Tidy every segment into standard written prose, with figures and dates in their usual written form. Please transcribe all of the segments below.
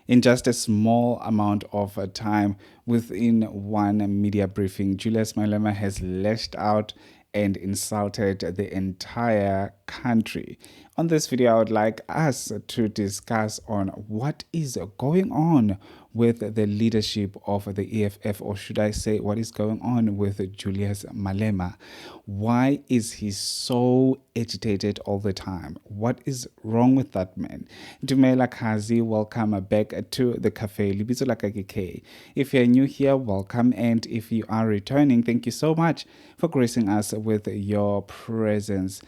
In just a small amount of time within one media briefing, Julius Malema has lashed out and insulted the entire country. On this video, I would like us to discuss on what is going on with the leadership of the EFF, or should I say, what is going on with Julius Malema. Why is he so agitated all the time? What is wrong with that man? Dumela Kazi, welcome back to the cafe. Libizo la K. If you're new here, welcome. And if you are returning, thank you so much for gracing us with your presence.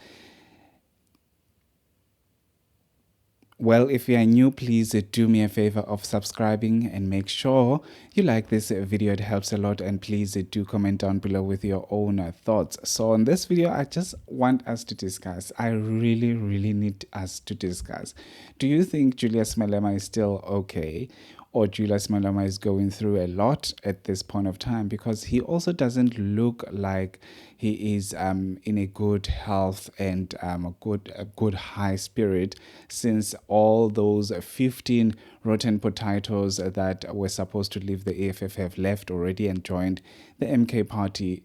Well, if you are new, please do me a favor of subscribing and make sure you like this video. It helps a lot, and please do comment down below with your own thoughts. So on this video, I just want us to discuss. I really need us to discuss. Do you think Julius Malema is still okay? Or Julius Malema is going through a lot at this point of time, because he also doesn't look like he is in a good health and a good high spirit, since all those 15 rotten potatoes that were supposed to leave the EFF have left already and joined the MK party,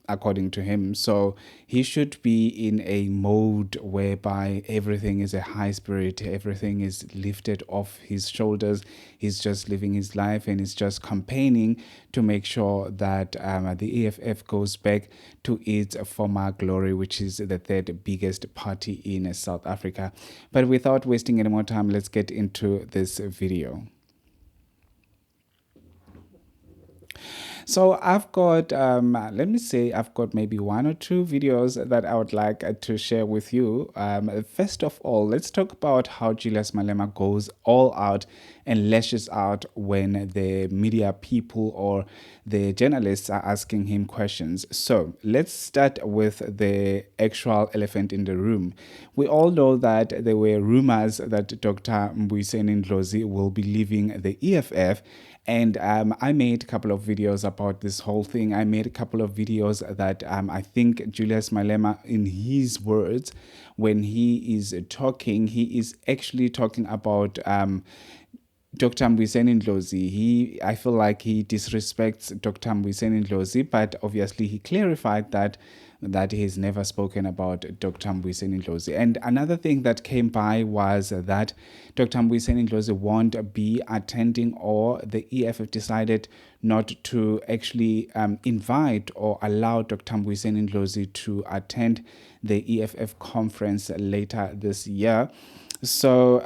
according to him. So he should be in a mode whereby everything is a high spirit, everything is lifted off his shoulders. He's just living his life and he's just campaigning to make sure that the EFF goes back to its former glory, which is the third biggest party in South Africa. But without wasting any more time, let's get into this video. So I've got, let me say, I've got maybe one or two videos that I would like to share with you. First of all, let's talk about how Julius Malema goes all out and lashes out when the media people or the journalists are asking him questions. So let's start with the actual elephant in the room. We all know that there were rumors that Dr. Mbuyiseni Ndlozi will be leaving the EFF. And I made a couple of videos about this whole thing. I made a couple of videos that I think Julius Malema, in his words, when he is talking, he is actually talking about Dr. Mbuyiseni Ndlozi. I feel like he disrespects Dr. Mbuyiseni Ndlozi, but obviously he clarified that he's never spoken about Dr. Mbuyiseni Ndlozi. And another thing that came by was that Dr. Mbuyiseni Ndlozi won't be attending, or the EFF decided not to actually invite or allow Dr. Mbuyiseni Ndlozi to attend the EFF conference later this year. So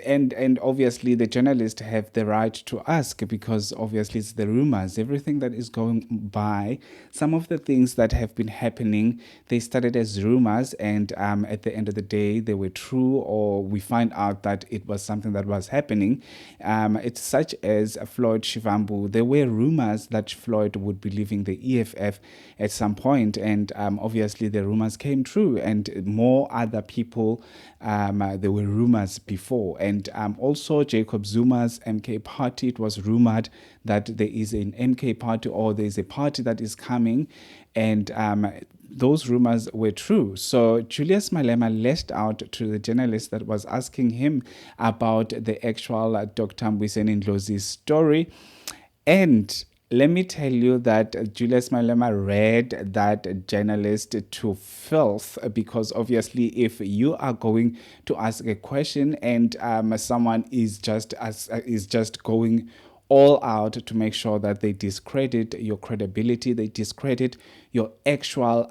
and obviously the journalists have the right to ask, because obviously it's the rumors, everything that is going by. Some of the things that have been happening, they started as rumors, and at the end of the day they were true, or we find out that it was something that was happening. It's such as Floyd Shivambu. There were rumors that Floyd would be leaving the EFF at some point, and obviously the rumors came true, and more other people, there were rumors before. And also Jacob Zuma's MK party, it was rumored that there is an MK party, or there is a party that is coming, and those rumors were true. So Julius Malema lashed out to the journalist that was asking him about the actual Dr. Mbuyiseni Ndlozi's story. And let me tell you that Julius Malema read that journalist to filth, because obviously if you are going to ask a question and someone is just going all out to make sure that they discredit your credibility, they discredit your actual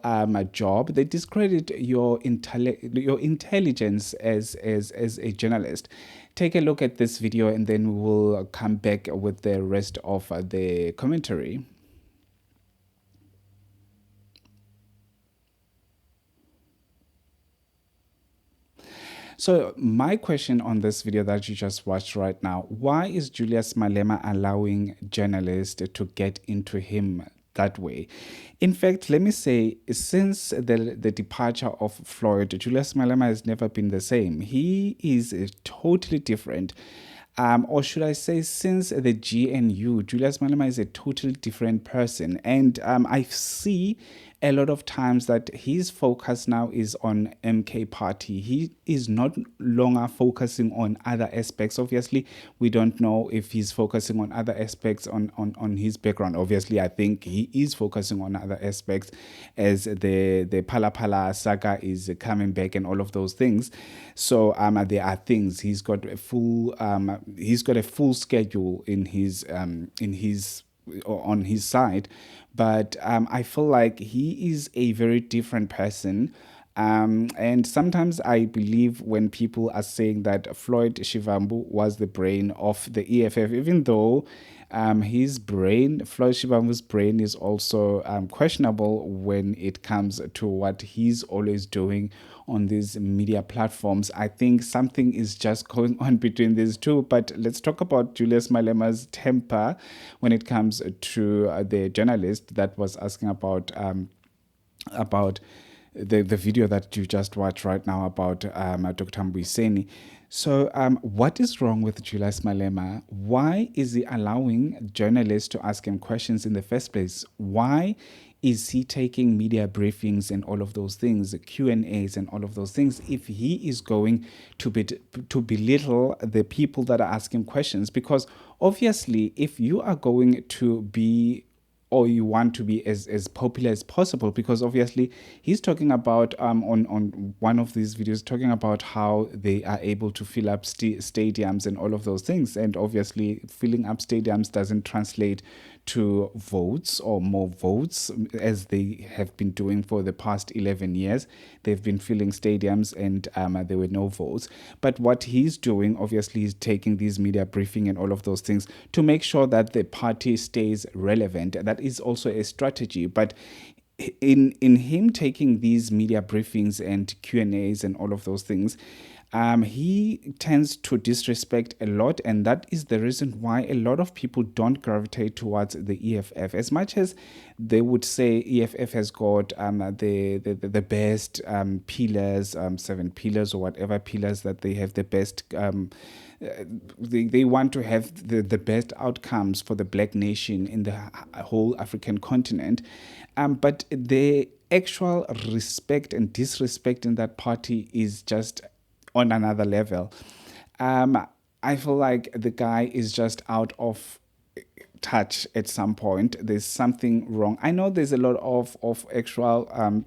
job, they discredit your intelligence as a journalist. Take a look at this video, and then we'll come back with the rest of the commentary. So my question on this video that you just watched right now, why is Julius Malema allowing journalists to get into him that way? In fact, let me say, since the departure of Floyd, Julius Malema has never been the same. He is totally different. Or should I say, since the GNU, Julius Malema is a totally different person. And I see a lot of times that his focus now is on MK Party. He is not longer focusing on other aspects. Obviously, we don't know if he's focusing on other aspects on his background. Obviously, I think he is focusing on other aspects as the Phala Phala saga is coming back and all of those things. So there are things he's got a full schedule in his on his side, but I feel like he is a very different person. And sometimes I believe when people are saying that Floyd Shivambu was the brain of the EFF, even though Floyd Shivambu's brain is also questionable when it comes to what he's always doing on these media platforms. I think something is just going on between these two. But let's talk about Julius Malema's temper when it comes to the journalist that was asking about the video that you just watched right now about Dr. Mbuyiseni. So what is wrong with Julius Malema? Why is he allowing journalists to ask him questions in the first place? Why is he taking media briefings and all of those things, Q&As and all of those things, if he is going to belittle the people that are asking questions? Because obviously, if you are going to be or you want to be as popular as possible, because obviously he's talking about on one of these videos talking about how they are able to fill up stadiums and all of those things, and obviously filling up stadiums doesn't translate to votes or more votes as they have been doing for the past 11 years. They've been filling stadiums and there were no votes. But what he's doing, obviously, is taking these media briefing and all of those things to make sure that the party stays relevant. That is also a strategy. But in him taking these media briefings and Q&As and all of those things, he tends to disrespect a lot, and that is the reason why a lot of people don't gravitate towards the EFF. As much as they would say EFF has got the best pillars, 7 pillars or whatever pillars that they have, the best. They want to have the best outcomes for the black nation in the whole African continent, but the actual respect and disrespect in that party is just on another level. I feel like the guy is just out of touch at some point. There's something wrong. I know there's a lot of actual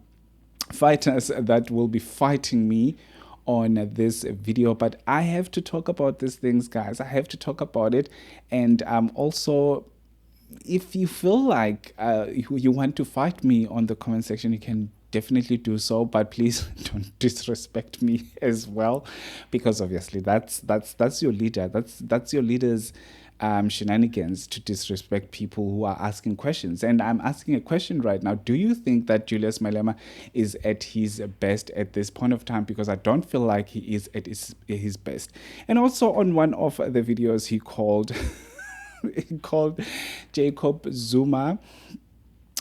fighters that will be fighting me on this video, but I have to talk about these things, guys. I have to talk about it. And also, if you feel like you want to fight me on the comment section, you can definitely do so, but please don't disrespect me as well, because obviously that's your leader. That's your leader's shenanigans to disrespect people who are asking questions. And I'm asking a question right now. Do you think that Julius Malema is at his best at this point of time? Because I don't feel like he is at his best. And also on one of the videos he called he called Jacob Zuma,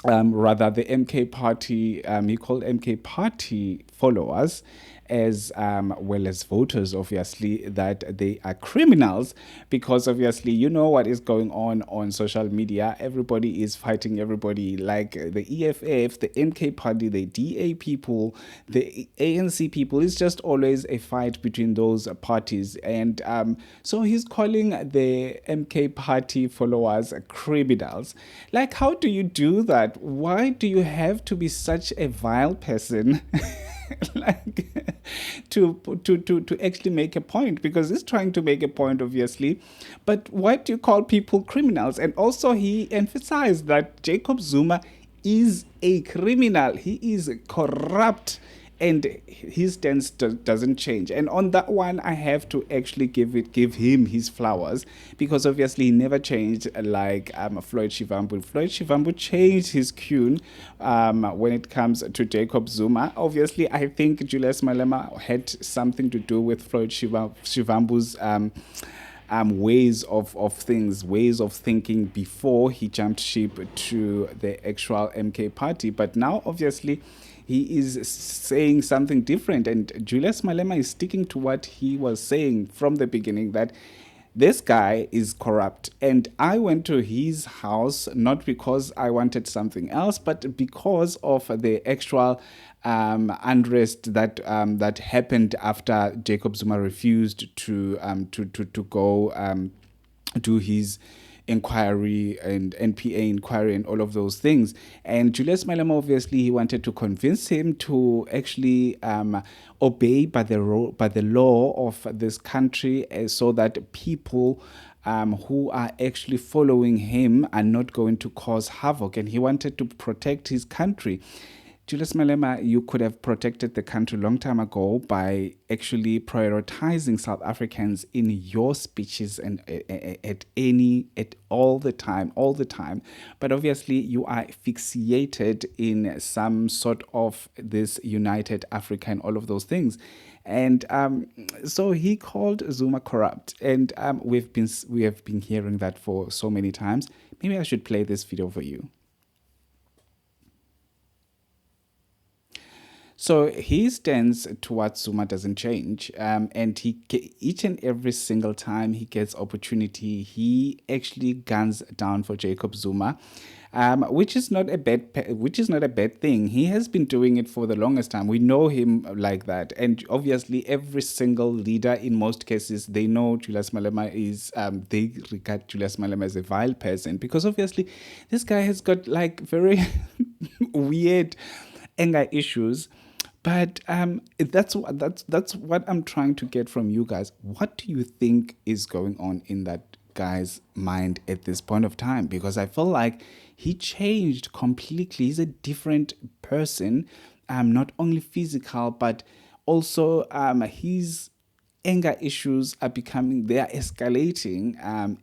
rather the MK Party, he called MK Party followers as well as voters, obviously, that they are criminals, because obviously you know what is going on social media. Everybody is fighting everybody, like the EFF, the MK Party, the DA people, the ANC people. It's just always a fight between those parties. And so he's calling the MK Party followers criminals. Like, how do you do that? Why do you have to be such a vile person like to actually make a point? Because he's trying to make a point, obviously, but why do you call people criminals? And also he emphasized that Jacob Zuma is a criminal. He is corrupt, and his stance doesn't change. And on that one, I have to actually give him his flowers, because obviously he never changed like Floyd Shivambu. Floyd Shivambu changed his tune when it comes to Jacob Zuma. Obviously, I think Julius Malema had something to do with Floyd Shivambu's ways of thinking before he jumped ship to the actual MK Party. But now, obviously, he is saying something different, and Julius Malema is sticking to what he was saying from the beginning, that this guy is corrupt. And I went to his house not because I wanted something else, but because of the actual unrest that happened after Jacob Zuma refused to go do his inquiry and NPA inquiry and all of those things. And Julius Malema, obviously, he wanted to convince him to actually obey by the law of this country, so that people who are actually following him are not going to cause havoc. And he wanted to protect his country. Julius Malema, you could have protected the country a long time ago by actually prioritizing South Africans in your speeches and at all the time. But obviously, you are fixated in some sort of this united Africa and all of those things. And so he called Zuma corrupt, and we have been hearing that for so many times. Maybe I should play this video for you. So his stance towards Zuma doesn't change, and each and every single time he gets opportunity, he actually guns down for Jacob Zuma, which is not a bad thing. He has been doing it for the longest time. We know him like that, and obviously every single leader, in most cases, they know Julius Malema is they regard Julius Malema as a vile person, because obviously this guy has got like very weird anger issues. But that's what I'm trying to get from you guys. What do you think is going on in that guy's mind at this point of time? Because I feel like he changed completely. He's a different person, not only physical, but also his anger issues they are escalating,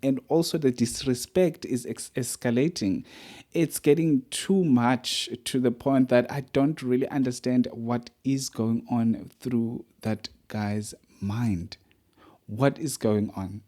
and also the disrespect is escalating. It's getting too much, to the point that I don't really understand what is going on through that guy's mind. What is going on?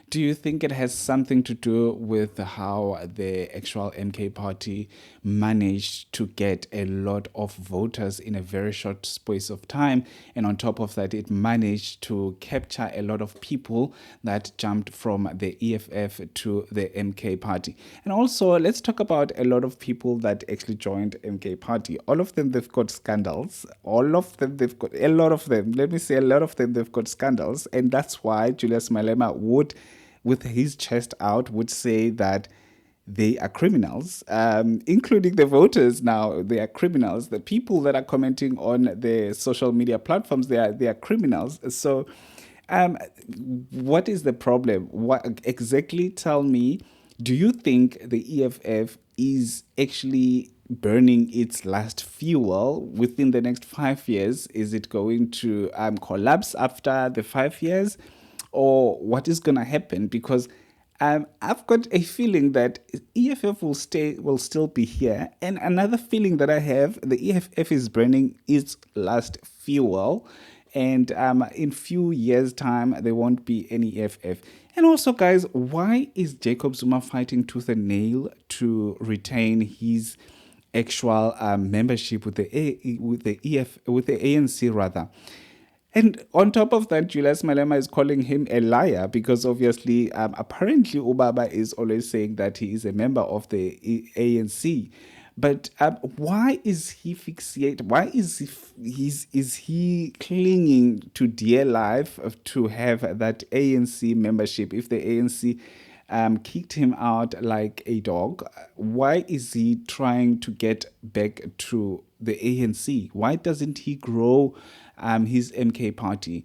Do you think it has something to do with how the actual MK party managed to get a lot of voters in a very short space of time? And on top of that, it managed to capture a lot of people that jumped from the EFF to the MK party. And also, let's talk about a lot of people that actually joined MK party. All of them, they've got scandals. All of them, they've got a lot of them. Let me say a lot of them, they've got scandals. And that's why Julius Malema would, with his chest out, would say that they are criminals, including the voters. Now they are criminals. The people that are commenting on the social media platforms, they are criminals. So, what is the problem? What exactly? Tell me. Do you think the EFF is actually burning its last fuel within the next 5 years? Is it going to collapse after the 5 years? Or what is going to happen? Because I've got a feeling that EFF will still be here. And another feeling that I have, the EFF is burning its last fuel. And in few years' time, there won't be any EFF. And also, guys, why is Jacob Zuma fighting tooth and nail to retain his actual membership with with the ANC rather? And on top of that, Julius Malema is calling him a liar, because obviously, apparently, Obaba is always saying that he is a member of the ANC. But why is he fixated? Why is he clinging to dear life to have that ANC membership? If the ANC kicked him out like a dog, why is he trying to get back to the ANC? Why doesn't he grow his MK party?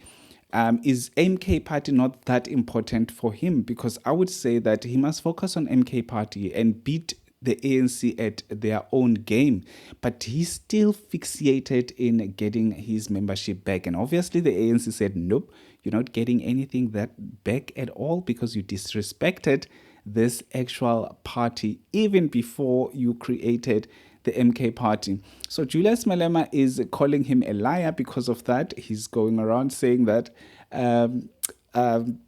Is MK party not that important for him? Because I would say that he must focus on MK party and beat the ANC at their own game. But he's still fixated in getting his membership back. And obviously the ANC said, nope, you're not getting anything that back at all, because you disrespected this actual party even before you created the MK party. So Julius Malema is calling him a liar because of that. He's going around saying that um, um,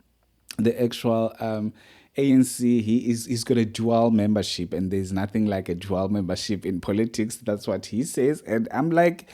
the actual ANC, he's got a dual membership, and there's nothing like a dual membership in politics. That's what he says, and I'm like,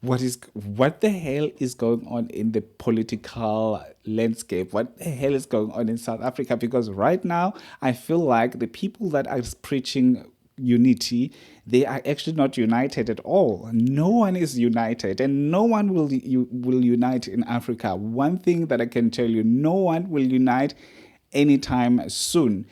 what the hell is going on in the political landscape? What the hell is going on in South Africa? Because right now I feel like the people that are preaching unity, they are actually not united at all. No one is united, and no one will unite in Africa. One thing that I can tell you, no one will unite anytime soon.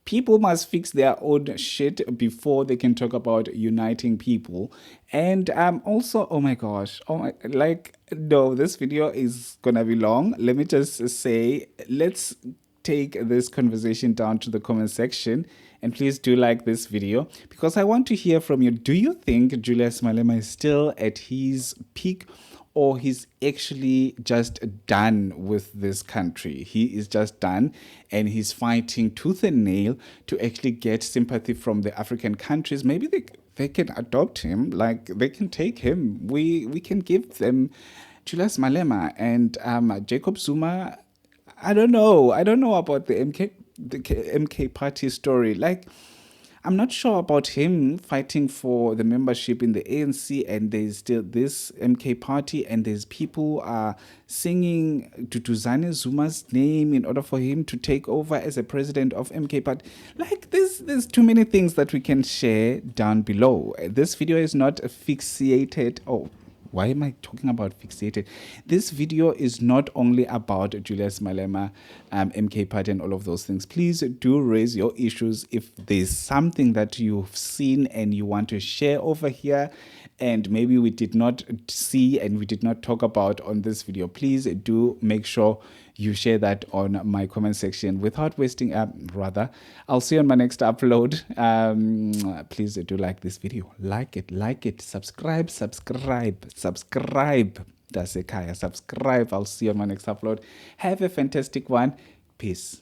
People must fix their own shit before they can talk about uniting people. And also, oh my gosh, no, this video is gonna be long. Let me just say, let's take this conversation down to the comment section, and please do like this video because I want to hear from you. Do you think Julius Malema is still at his peak, or he's actually just done with this country? He is just done, and he's fighting tooth and nail to actually get sympathy from the African countries. Maybe they can adopt him, like they can take him. We can give them Julius Malema and Jacob Zuma. I don't know. I don't know about the MK party story. Like, I'm not sure about him fighting for the membership in the ANC, and there's still this MK party, and there's people singing to Zuma's name in order for him to take over as a president of MK party. Like, there's too many things that we can share down below. This video is not fixated. Oh, why am I talking about fixated? This video is not only about Julius Malema, MK party, and all of those things. Please do raise your issues. If there's something that you've seen and you want to share over here, and maybe we did not see and we did not talk about on this video, please do make sure you share that on my comment section without wasting I'll see you on my next upload. Please do like this video. Like it, subscribe. That's a Kaya. Subscribe. I'll see you on my next upload. Have a fantastic one. Peace.